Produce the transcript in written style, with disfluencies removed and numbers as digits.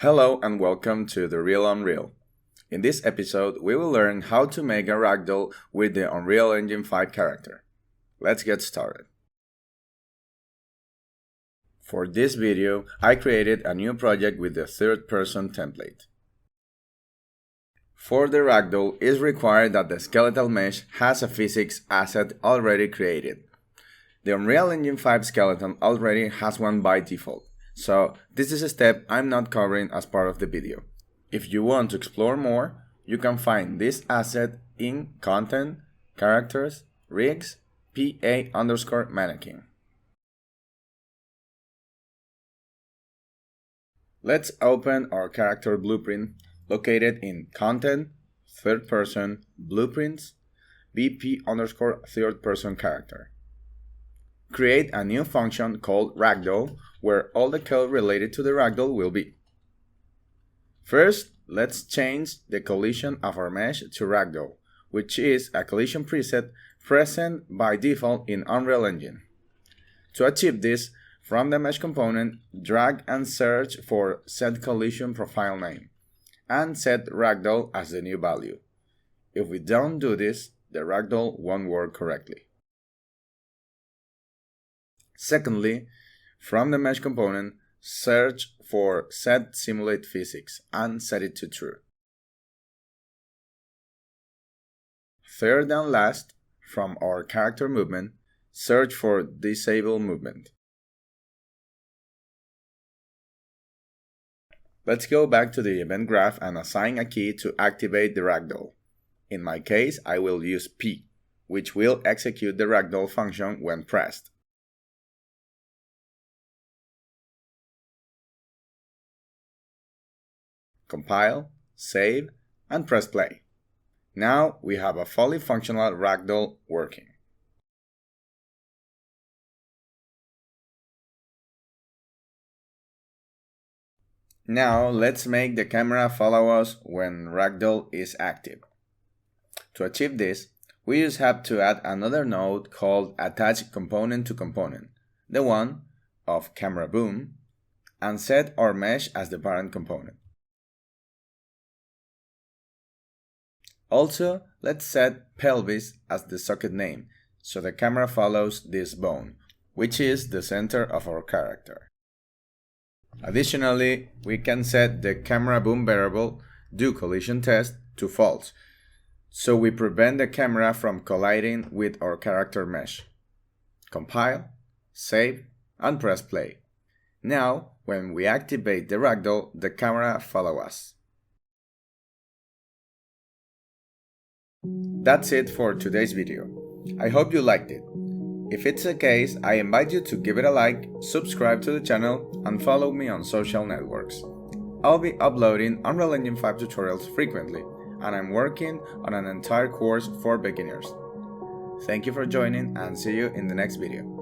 Hello and welcome to The Real Unreal. In this episode, we will learn how to make a ragdoll with the Unreal Engine 5 character. Let's get started. For this video, I created a new project with the third-person template. For the ragdoll, it is required that the skeletal mesh has a physics asset already created. The Unreal Engine 5 skeleton already has one by default. So this is a step I'm not covering as part of the video. If you want to explore more, you can find this asset in Content, Characters, Rigs, PA_mannequin. Let's open our character blueprint located in Content, Third Person, Blueprints, BP_third person character. Create a new function called Ragdoll, where all the code related to the ragdoll will be. First, let's change the collision of our mesh to Ragdoll, which is a collision preset present by default in Unreal Engine. To achieve this, from the mesh component, drag and search for set collision profile name, and set Ragdoll as the new value. If we don't do this, the ragdoll won't work correctly. Secondly, from the mesh component, search for set simulate physics and set it to true. Third and last, from our character movement, search for disable movement. Let's go back to the event graph and assign a key to activate the ragdoll. In my case, I will use P, which will execute the ragdoll function when pressed. Compile, save, and press play. Now we have a fully functional ragdoll working. Now let's make the camera follow us when ragdoll is active. To achieve this, we just have to add another node called attach component to component, the one of camera boom, and set our mesh as the parent component. Also, let's set pelvis as the socket name, so the camera follows this bone, which is the center of our character. Additionally, we can set the camera boom variable do collision test to false, so we prevent the camera from colliding with our character mesh. Compile, save, and press play. Now, when we activate the ragdoll, the camera follows us. That's it for today's video. I hope you liked it. If it's the case, I invite you to give it a like, subscribe to the channel, and follow me on social networks. I'll be uploading Unreal Engine 5 tutorials frequently, and I'm working on an entire course for beginners. Thank you for joining, and see you in the next video.